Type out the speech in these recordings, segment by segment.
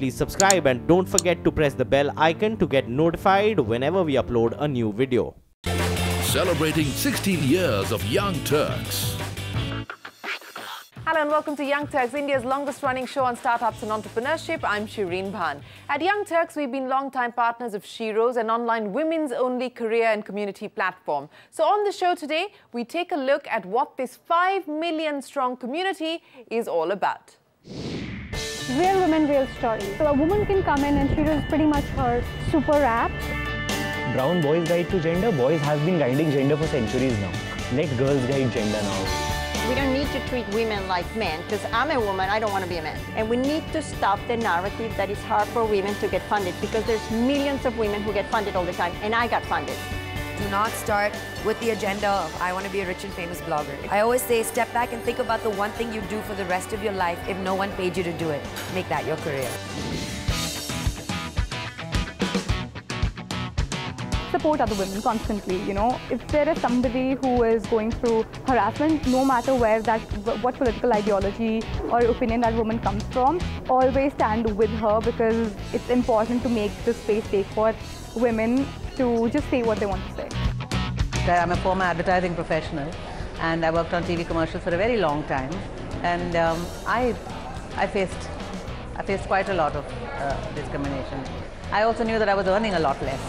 please subscribe and don't forget to press the bell icon to get notified whenever we upload a new video. Celebrating 16 years of Young Turks. Hello and welcome to Young Turks, India's longest running show on startups and entrepreneurship. I'm Shireen Bhan. At Young Turks, we've been long-time partners of Sheroes, an online women's-only career and community platform. So on the show today, we take a look at what this 5 million-strong community is all about. Real women, real stories. So a woman can come in and Sheroes is pretty much her super app. Brown boys guide to gender. Boys have been guiding gender for centuries now. Let girls guide gender now. We don't need to treat women like men, because I'm a woman, I don't want to be a man. And we need to stop the narrative that it's hard for women to get funded, because there's millions of women who get funded all the time, and I got funded. Do not start with the agenda of, I want to be a rich and famous blogger. I always say, step back and think about the one thing you do for the rest of your life if no one paid you to do it. Make that your career. Support other women constantly, you know. If there is somebody who is going through harassment, no matter what political ideology or opinion that woman comes from, always stand with her, because it's important to make the space safe for women to just say what they want to say. I'm a former advertising professional and I worked on TV commercials for a very long time, and I faced quite a lot of discrimination. I also knew that I was earning a lot less.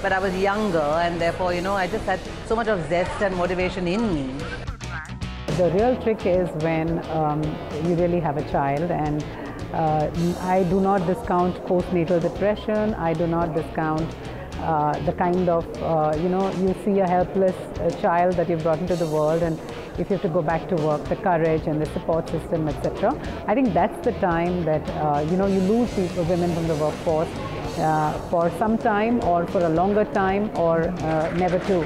But I was younger, and therefore, you know, I just had so much of zest and motivation in me. The real trick is when you really have a child, and I do not discount postnatal depression. I do not discount the kind of, you know, you see a helpless child that you've brought into the world, and if you have to go back to work, the courage and the support system, etc. I think that's the time that, you know, you lose women from the workforce. For some time or for a longer time, or never to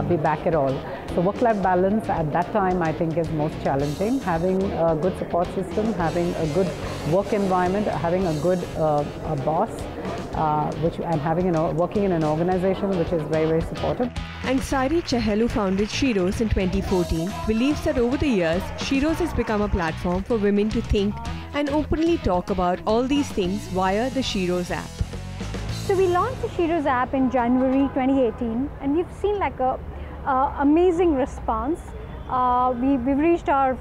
be back at all. So work-life balance at that time, I think, is most challenging. Having a good support system, having a good work environment, having a good boss, working in an organization which is very, very supportive. Ansari Chahel, who founded Sheroes in 2014, believes that over the years, Sheroes has become a platform for women to think and openly talk about all these things via the Sheroes app. So we launched the Sheroes app in January 2018, and we've seen like a amazing response. We've reached our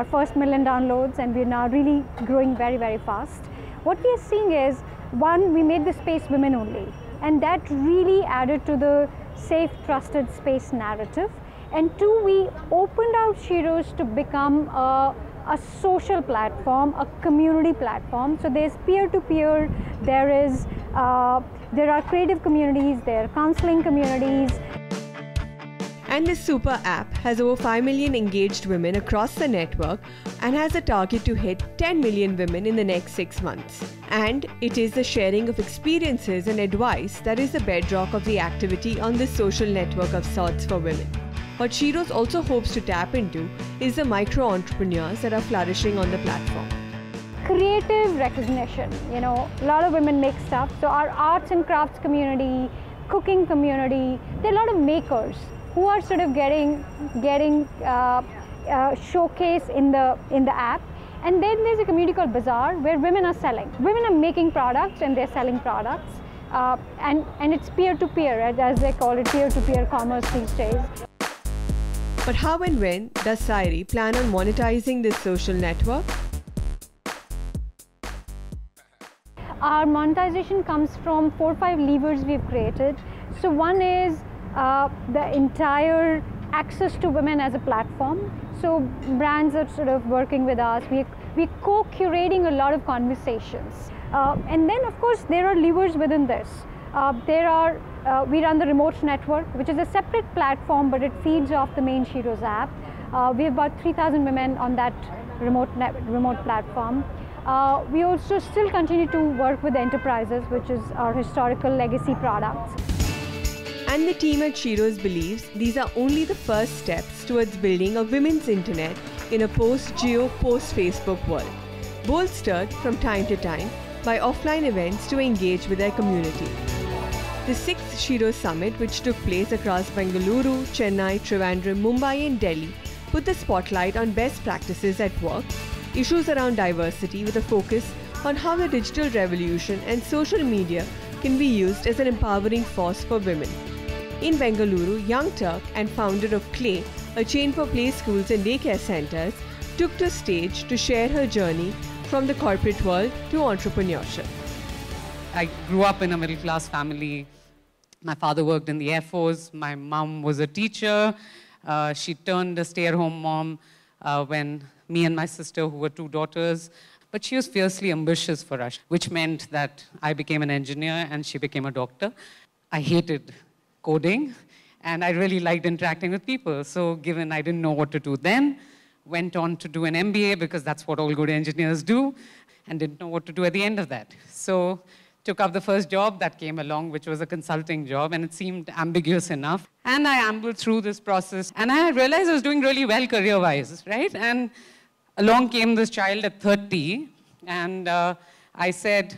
first 1 million downloads, and we're now really growing very, very fast. What we are seeing is, one, we made the space women only, and that really added to the safe, trusted space narrative. And two, we opened out Sheroes to become a social platform, a community platform. So there's peer-to-peer, there are creative communities, there are counseling communities. And this super app has over 5 million engaged women across the network and has a target to hit 10 million women in the next 6 months. And it is the sharing of experiences and advice that is the bedrock of the activity on this social network of sorts for women. What Sheroes also hopes to tap into is the micro-entrepreneurs that are flourishing on the platform. Creative recognition, you know, a lot of women make stuff. So our arts and crafts community, cooking community, there are a lot of makers who are sort of getting showcase in the app. And then there's a community called Bazaar, where women are selling. Women are making products and they're selling products. And it's peer-to-peer, as they call it, peer-to-peer commerce these days. But how and when does Sairi plan on monetizing this social network? Our monetization comes from 4 or 5 levers we've created. So one is the entire access to women as a platform. So brands are sort of working with us. We're co-curating a lot of conversations. And then, of course, there are levers within this. We run the remote network, which is a separate platform, but it feeds off the main Sheroes app. We have about 3,000 women on that remote platform. We also still continue to work with enterprises, which is our historical legacy products. And the team at Sheroes believes these are only the first steps towards building a women's internet in a post-Geo, post-Facebook world, bolstered from time to time by offline events to engage with their community. The 6th Sheroes Summit, which took place across Bengaluru, Chennai, Trivandrum, Mumbai and Delhi, put the spotlight on best practices at work, issues around diversity with a focus on how the digital revolution and social media can be used as an empowering force for women. In Bengaluru, young Turk and founder of Clay, a chain for play schools and daycare centers, took the stage to share her journey from the corporate world to entrepreneurship. I grew up in a middle-class family. My father worked in the Air Force. My mom was a teacher. She turned a stay-at-home mom when me and my sister, who were two daughters, but she was fiercely ambitious for us, which meant that I became an engineer and she became a doctor. I hated coding, and I really liked interacting with people. So given I didn't know what to do then, went on to do an MBA because that's what all good engineers do, and didn't know what to do at the end of that. So took up the first job that came along, which was a consulting job, and it seemed ambiguous enough. And I ambled through this process, and I realized I was doing really well career-wise, right? And along came this child at 30, and I said,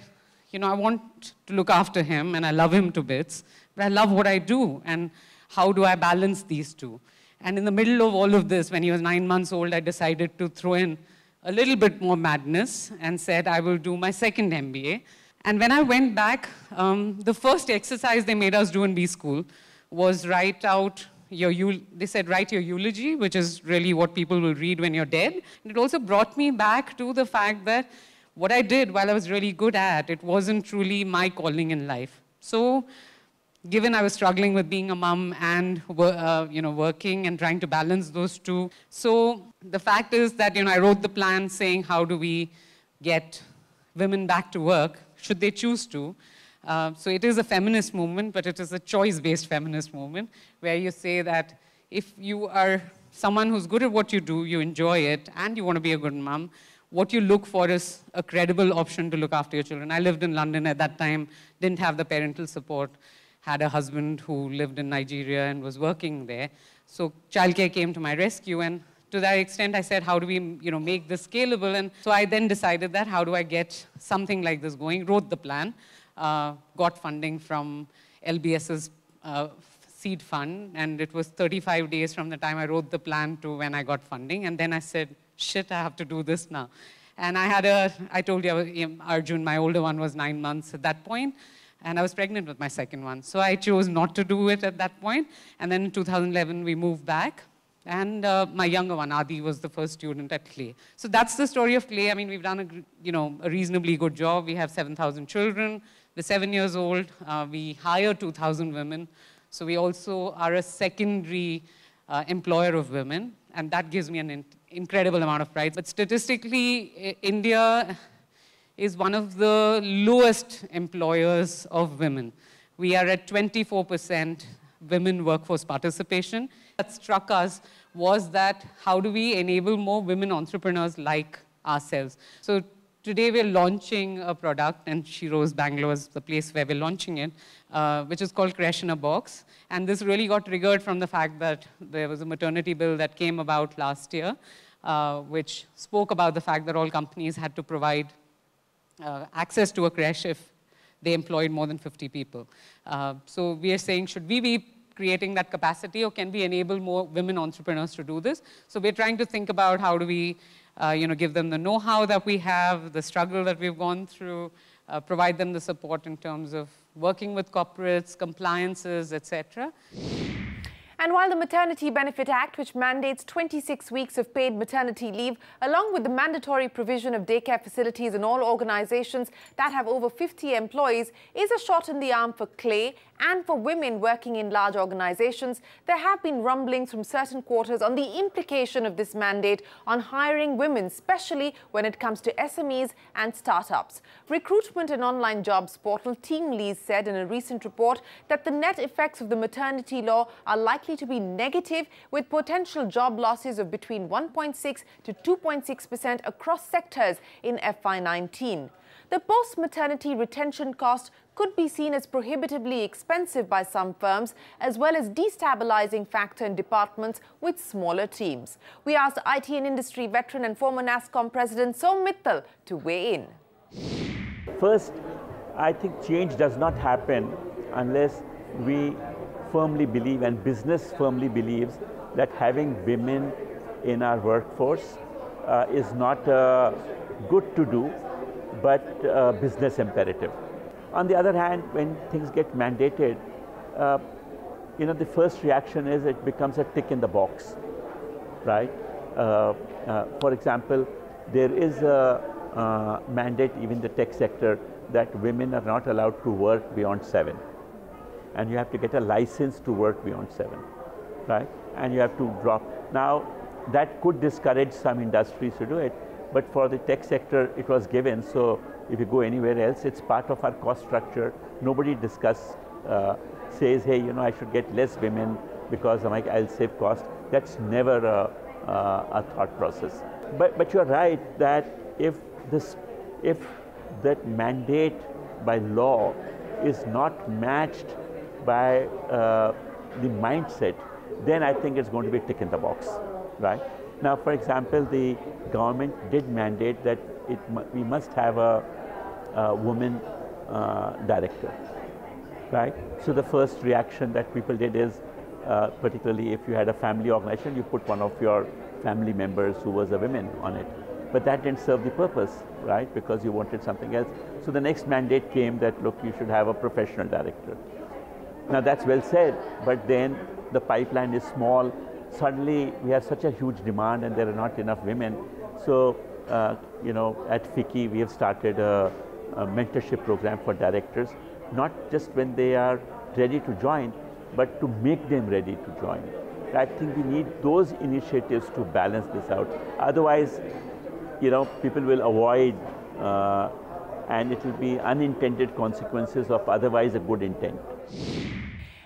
you know, I want to look after him, and I love him to bits, but I love what I do, and how do I balance these two? And in the middle of all of this, when he was 9 months old, I decided to throw in a little bit more madness and said I will do my second MBA. And when I went back, the first exercise they made us do in B school was write out they said write your eulogy, which is really what people will read when you're dead. And it also brought me back to the fact that what I did, while I was really good at, it wasn't truly my calling in life. So given I was struggling with being a mom and working and trying to balance those two, so the fact is that I wrote the plan saying how do we get women back to work, should they choose to. So it is a feminist movement, but it is a choice-based feminist movement, where you say that if you are someone who's good at what you do, you enjoy it, and you want to be a good mom, what you look for is a credible option to look after your children. I lived in London at that time, didn't have the parental support, had a husband who lived in Nigeria and was working there. So childcare came to my rescue, and to that extent, I said, how do we make this scalable? And so I then decided that, how do I get something like this going? Wrote the plan, got funding from LBS's seed fund, and it was 35 days from the time I wrote the plan to when I got funding. And then I said, shit, I have to do this now. And I told you, Arjun, my older one, was 9 months at that point, and I was pregnant with my second one. So I chose not to do it at that point. And then in 2011, we moved back. And my younger one, Adi, was the first student at Clay. So that's the story of Clay. I mean, we've done a reasonably good job. We have 7,000 children. They're 7 years old. We hire 2,000 women. So we also are a secondary employer of women. And that gives me an incredible amount of pride. But statistically, India is one of the lowest employers of women. We are at 24% women workforce participation. What struck us was that how do we enable more women entrepreneurs like ourselves? So today we're launching a product, and Sheroes Bangalore is the place where we're launching it, which is called Creche in a Box. And this really got triggered from the fact that there was a maternity bill that came about last year, which spoke about the fact that all companies had to provide access to a creche if they employed more than 50 people. So we are saying, should we be creating that capacity, or can we enable more women entrepreneurs to do this? So we're trying to think about how do we give them the know-how that we have, the struggle that we've gone through, provide them the support in terms of working with corporates, compliances, etc. And while the Maternity Benefit Act, which mandates 26 weeks of paid maternity leave, along with the mandatory provision of daycare facilities in all organizations that have over 50 employees, is a shot in the arm for Clay and for women working in large organizations, there have been rumblings from certain quarters on the implication of this mandate on hiring women, especially when it comes to SMEs and startups. Recruitment and online jobs portal Team Lease said in a recent report that the net effects of the maternity law are likely to be negative, with potential job losses of between 1.6 to 2.6% across sectors in FY19. The post-maternity retention cost could be seen as prohibitively expensive by some firms, as well as destabilizing factor in departments with smaller teams. We asked IT and industry veteran and former NASSCOM president Som Mittal to weigh in. First, I think change does not happen unless we firmly believe, and business firmly believes, that having women in our workforce is not good to do but business imperative. On the other hand, when things get mandated, the first reaction is it becomes a tick in the box, right? For example, there is a mandate even in the tech sector that women are not allowed to work beyond 7. And you have to get a license to work beyond 7, right? And you have to drop. Now, that could discourage some industries to do it, but for the tech sector, it was given. So if you go anywhere else, it's part of our cost structure. Nobody says, hey, I should get less women because I'll save cost. That's never a thought process. But you're right that if that mandate by law is not matched by the mindset, then I think it's going to be a tick in the box, right? Now, for example, the government did mandate that we must have a woman director, right? So the first reaction that people did is, particularly if you had a family organization, you put one of your family members who was a woman on it. But that didn't serve the purpose, right? Because you wanted something else. So the next mandate came that, look, you should have a professional director. Now that's well said, but then the pipeline is small. Suddenly we have such a huge demand and there are not enough women. So, at FICCI we have started a mentorship program for directors, not just when they are ready to join, but to make them ready to join. I think we need those initiatives to balance this out. Otherwise, people will avoid and it will be unintended consequences of otherwise a good intent.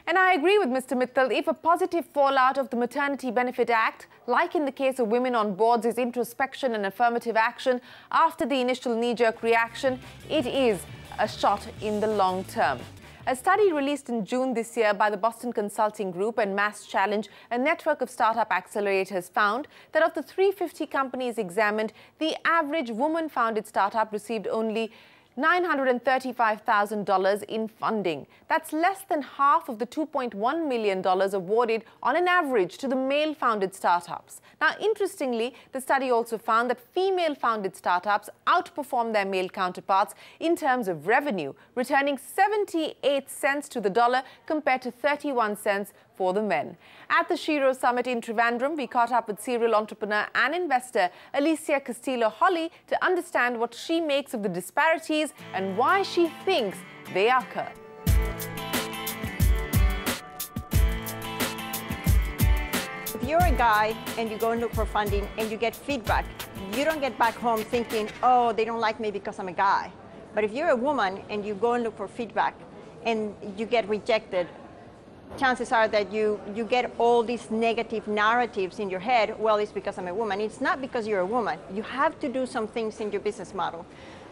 And I agree with Mr. Mittal. If a positive fallout of the Maternity Benefit Act, like in the case of women on boards, is introspection and affirmative action after the initial knee-jerk reaction, it is a shot in the long term. A study released in June this year by the Boston Consulting Group and Mass Challenge, a network of startup accelerators, found that of the 350 companies examined, the average woman-founded startup received only $935,000 in funding. That's less than half of the $2.1 million awarded on an average to the male-founded startups. Now, interestingly, the study also found that female-founded startups outperform their male counterparts in terms of revenue, returning 78 cents to the dollar compared to 31 cents for the men. At the Sheroes Summit in Trivandrum, we caught up with serial entrepreneur and investor Alicia Castillo-Holly to understand what she makes of the disparities and why she thinks they occur. If you're a guy and you go and look for funding and you get feedback, you don't get back home thinking, oh, they don't like me because I'm a guy. But if you're a woman and you go and look for feedback and you get rejected, chances are that you get all these negative narratives in your head. Well, it's because I'm a woman. It's not because you're a woman. You have to do some things in your business model.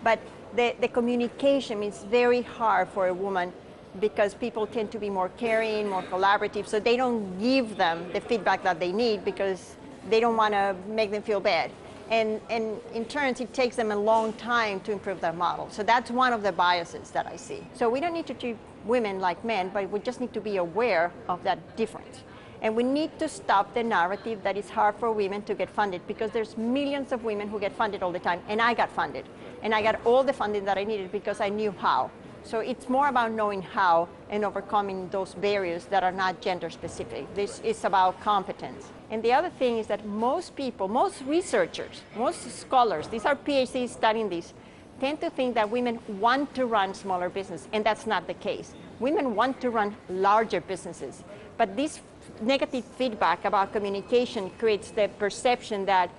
But the communication is very hard for a woman because people tend to be more caring, more collaborative, so they don't give them the feedback that they need because they don't want to make them feel bad. And in turn, it takes them a long time to improve their model. So that's one of the biases that I see. So we don't need to treat women like men, but we just need to be aware of that difference. And we need to stop the narrative that it's hard for women to get funded, because there's millions of women who get funded all the time. And I got funded. And I got all the funding that I needed because I knew how. So it's more about knowing how and overcoming those barriers that are not gender specific. This is about competence. And the other thing is that most people, most researchers, most scholars, these are PhDs studying this, tend to think that women want to run smaller businesses, and that's not the case. Women want to run larger businesses, but this negative feedback about communication creates the perception that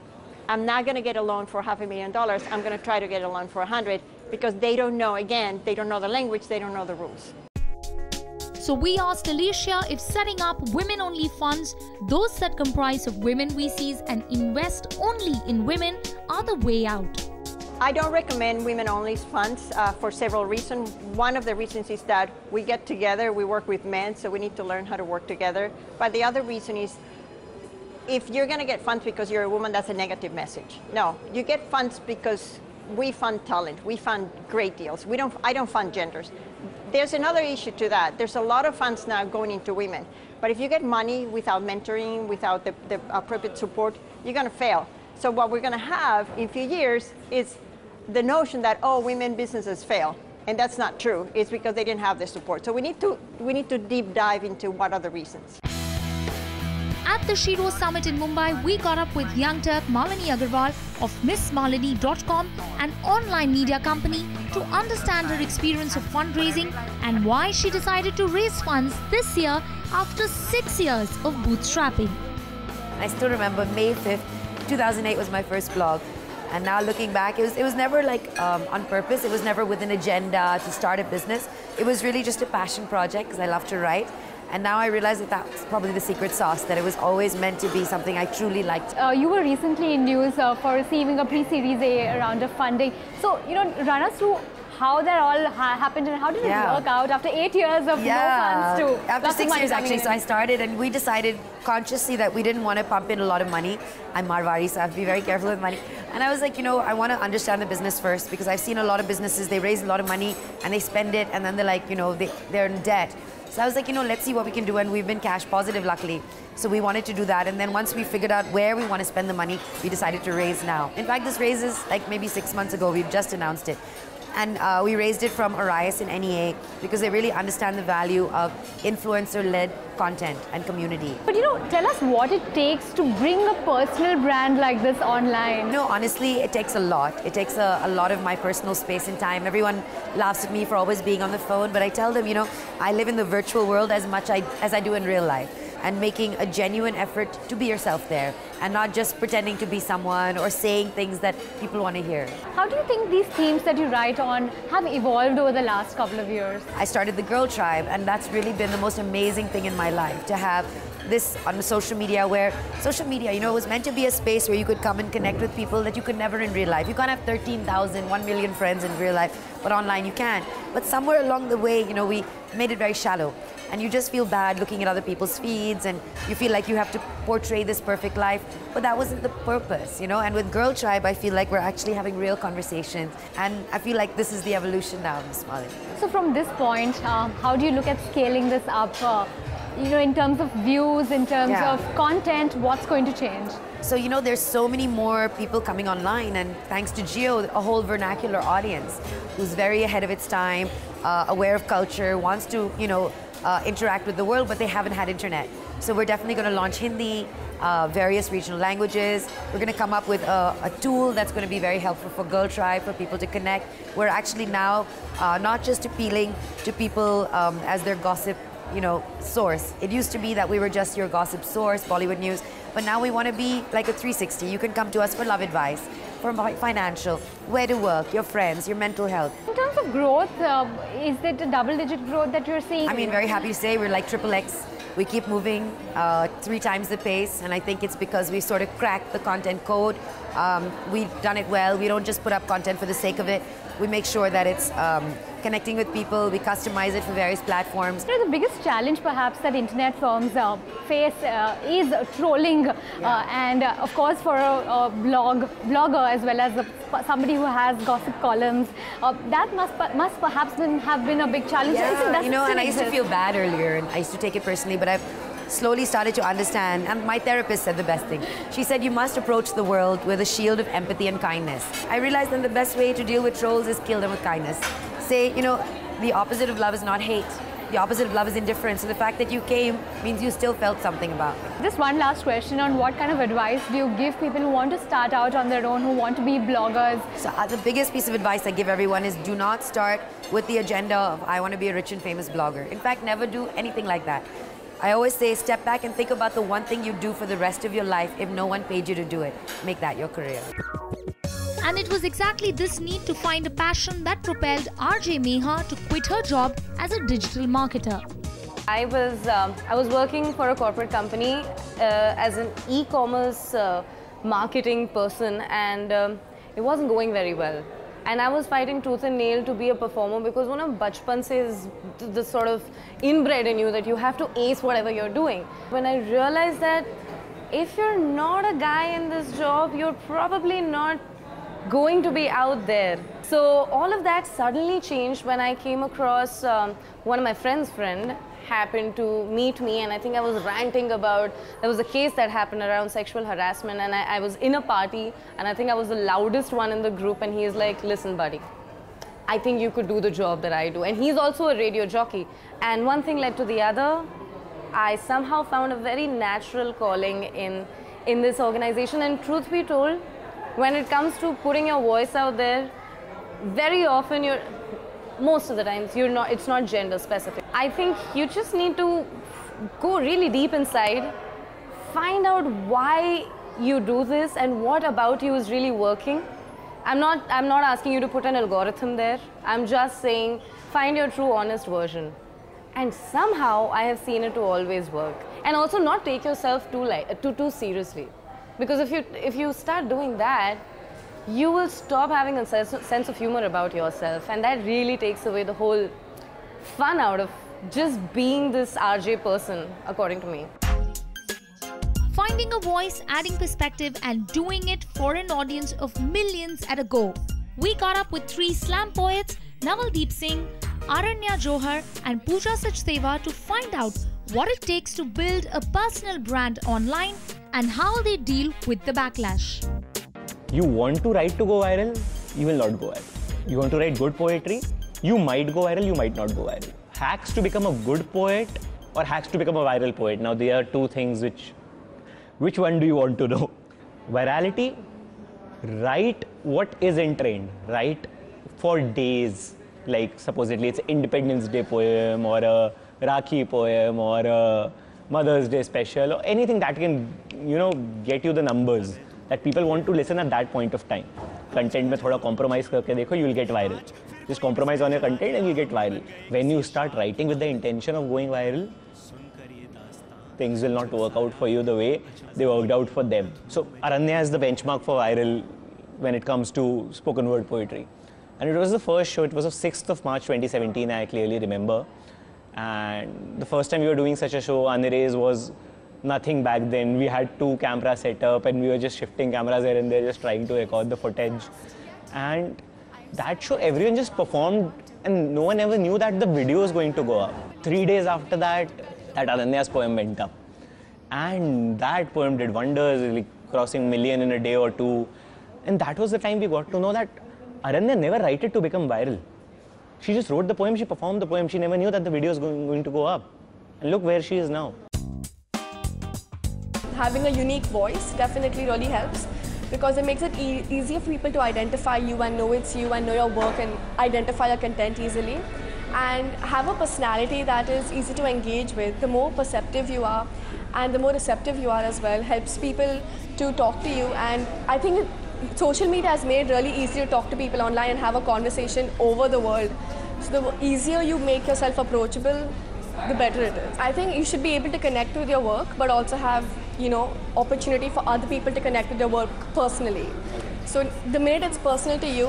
I'm not going to get a loan for $500,000, I'm going to try to get a loan for 100, because they don't know, again, they don't know the language, they don't know the rules. So we asked Alicia if setting up women-only funds, those that comprise of women VCs and invest only in women, are the way out. I don't recommend women-only funds for several reasons. One of the reasons is that we get together, we work with men, so we need to learn how to work together. But the other reason is, if you're going to get funds because you're a woman, that's a negative message. No, you get funds because we fund talent, we fund great deals. I don't fund genders. There's another issue to that. There's a lot of funds now going into women. But if you get money without mentoring, without the appropriate support, you're going to fail. So what we're going to have in a few years is the notion that, oh, women businesses fail. And that's not true. It's because they didn't have the support. So we need to deep dive into what are the reasons. At the Sheroes Summit in Mumbai, we caught up with young Turk Malini Agarwal of MissMalini.com, an online media company, to understand her experience of fundraising and why she decided to raise funds this year after 6 years of bootstrapping. I still remember May 5th, 2008 was my first blog. And now looking back, it was never like on purpose. It was never with an agenda to start a business. It was really just a passion project because I love to write. And now I realize that that's probably the secret sauce, that it was always meant to be something I truly liked. You were recently in news for receiving a pre-Series A round of funding. So, run us through how that all happened and how did it work out after 8 years of no funds to... After 6 years actually, so I started and we decided consciously that we didn't want to pump in a lot of money. I'm Marwari, so I have to be very careful with money. And I was like, I want to understand the business first because I've seen a lot of businesses, they raise a lot of money and they spend it and then they're like, they're in debt. So I was like, let's see what we can do, and we've been cash positive, luckily. So we wanted to do that, and then once we figured out where we want to spend the money, we decided to raise now. In fact, this raise is like maybe 6 months ago, we've just announced it. And we raised it from Arias and NEA because they really understand the value of influencer-led content and community. But tell us what it takes to bring a personal brand like this online. No, honestly, it takes a lot. It takes a lot of my personal space and time. Everyone laughs at me for always being on the phone, but I tell them, I live in the virtual world as much as I do in real life. And making a genuine effort to be yourself there and not just pretending to be someone or saying things that people want to hear. How do you think these themes that you write on have evolved over the last couple of years? I started the Girl Tribe, and that's really been the most amazing thing in my life, to have this on social media, where social media, it was meant to be a space where you could come and connect with people that you could never in real life. You can't have 13,000, 1 million friends in real life, but online you can. But somewhere along the way, we made it very shallow. And you just feel bad looking at other people's feeds, and you feel like you have to portray this perfect life, but that wasn't the purpose, And with Girl Tribe, I feel like we're actually having real conversations, and I feel like this is the evolution now, Ms. Malini. So from this point, how do you look at scaling this up? In terms of views, in terms of content, what's going to change? So, there's so many more people coming online, and thanks to Geo, a whole vernacular audience who's very ahead of its time, aware of culture, wants to, interact with the world, but they haven't had internet. So we're definitely going to launch Hindi, various regional languages. We're going to come up with a tool that's going to be very helpful for Girl Tribe, for people to connect. We're actually now not just appealing to people as their gossip source. It used to be that we were just your gossip source, Bollywood news, but now we want to be like a 360. You can come to us for love advice, for financial, where to work, your friends, your mental health. In terms of growth, is it a double-digit growth that you're seeing? Very happy to say we're like XXX. We keep moving 3 times the pace, and I think it's because we sort of cracked the content code. We've done it well. We don't just put up content for the sake of it. We make sure that it's connecting with people. We customize it for various platforms. The biggest challenge perhaps that internet firms face is trolling, and of course for a blogger as well as somebody who has gossip columns, that must perhaps have been a big challenge. And I used to feel bad earlier, and I used to take it personally, but I've slowly started to understand, and my therapist said the best thing. She said, you must approach the world with a shield of empathy and kindness. I realized that the best way to deal with trolls is kill them with kindness. Say, the opposite of love is not hate. The opposite of love is indifference. So the fact that you came means you still felt something about it. Just one last question on what kind of advice do you give people who want to start out on their own, who want to be bloggers? So the biggest piece of advice I give everyone is do not start with the agenda of I want to be a rich and famous blogger. In fact, never do anything like that. I always say step back and think about the one thing you do for the rest of your life if no one paid you to do it. Make that your career. And it was exactly this need to find a passion that propelled RJ Meha to quit her job as a digital marketer. I was working for a corporate company as an e-commerce marketing person, and it wasn't going very well. And I was fighting tooth and nail to be a performer because one of bachpan se is the sort of inbred in you that you have to ace whatever you're doing. When I realized that if you're not a guy in this job, you're probably not going to be out there. So all of that suddenly changed when I came across one of my friend's friend happened to meet me, and I think I was ranting about, there was a case that happened around sexual harassment, and I was in a party, and I think I was the loudest one in the group, and he's like, listen buddy, I think you could do the job that I do. And he's also a radio jockey. And one thing led to the other. I somehow found a very natural calling in this organization. And truth be told, when it comes to putting your voice out there, very often most of the times it's not gender specific. I think you just need to go really deep inside, find out why you do this and what about you is really working. I'm not asking you to put an algorithm there. I'm just saying find your true honest version. And somehow I have seen it to always work. And also not take yourself too seriously. Because if you start doing that, you will stop having a sense of humor about yourself, and that really takes away the whole fun out of just being this RJ person, according to me. Finding a voice, adding perspective, and doing it for an audience of millions at a go. We caught up with 3 slam poets, Navaldeep Singh, Aranya Johar, and Pooja Sachdeva to find out what it takes to build a personal brand online and how they deal with the backlash. You want to write to go viral, you will not go viral. You want to write good poetry, you might go viral, you might not go viral. Hacks to become a good poet or hacks to become a viral poet. Now there are two things which one do you want to know? Virality, write what is in trend, write for days. Like supposedly it's Independence Day poem or a Rakhi poem or a Mother's Day special or anything that can, get you the numbers that people want to listen at that point of time. Content mein thoda compromise karke dekho, you will get viral. Just compromise on your content and you'll get viral. When you start writing with the intention of going viral, things will not work out for you the way they worked out for them. So Aranya is the benchmark for viral when it comes to spoken word poetry. And it was the first show, it was the 6th of March 2017, I clearly remember. And the first time we were doing such a show, Anirez was nothing back then. We had 2 cameras set up and we were just shifting cameras here and there, just trying to record the footage. And that show, everyone just performed and no one ever knew that the video was going to go up. 3 days after that, that Aranya's poem went up. And that poem did wonders, like crossing 1 million in a day or 2. And that was the time we got to know that Aranya never wrote it to become viral. She just wrote the poem, she performed the poem, she never knew that the video was going to go up. And look where she is now. Having a unique voice definitely really helps because it makes it easier for people to identify you and know it's you and know your work and identify your content easily. And have a personality that is easy to engage with. The more perceptive you are and the more receptive you are as well helps people to talk to you. And I think social media has made it really easy to talk to people online and have a conversation over the world. So the easier you make yourself approachable, the better it is. I think you should be able to connect with your work but also have, opportunity for other people to connect with your work personally. So the minute it's personal to you,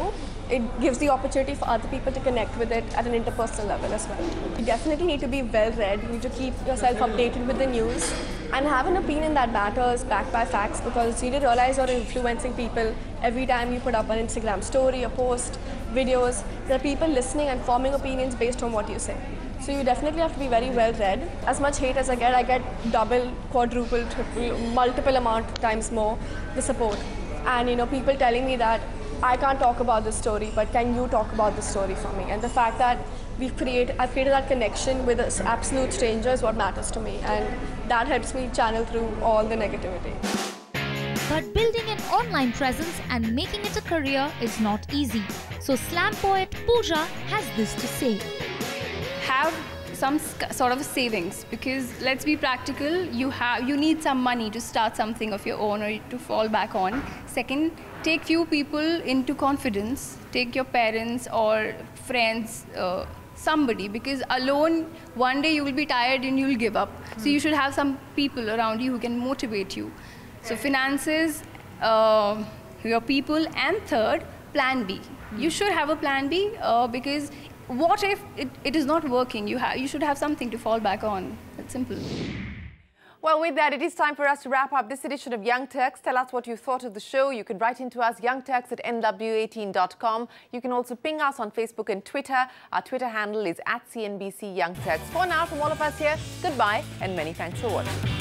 it gives the opportunity for other people to connect with it at an interpersonal level as well. You definitely need to be well-read, you need to keep yourself updated with the news and have an opinion that matters, backed by facts, because you need to realize you're influencing people every time you put up an Instagram story, a post, videos. There are people listening and forming opinions based on what you say. So you definitely have to be very well-read. As much hate as I get double, quadruple, triple, multiple amount of times more the support. And people telling me that I can't talk about this story, but can you talk about this story for me? And the fact that I've created that connection with an absolute stranger is what matters to me, and that helps me channel through all the negativity. But building an online presence and making it a career is not easy. So slam poet Pooja has this to say. Have some sort of savings, because let's be practical, you need some money to start something of your own or to fall back on. Second, take few people into confidence, take your parents or friends, somebody, because alone one day you will be tired and you will give up. So you should have some people around you who can motivate you. So finances, your people, and third, plan B. You should have a plan B because what if it is not working? You should have something to fall back on. It's simple. Well, with that, it is time for us to wrap up this edition of Young Turks. Tell us what you thought of the show. You can write into us, youngturks@nw18.com. You can also ping us on Facebook and Twitter. Our Twitter handle is @CNBC Young Turks. For now, from all of us here, goodbye and many thanks for watching.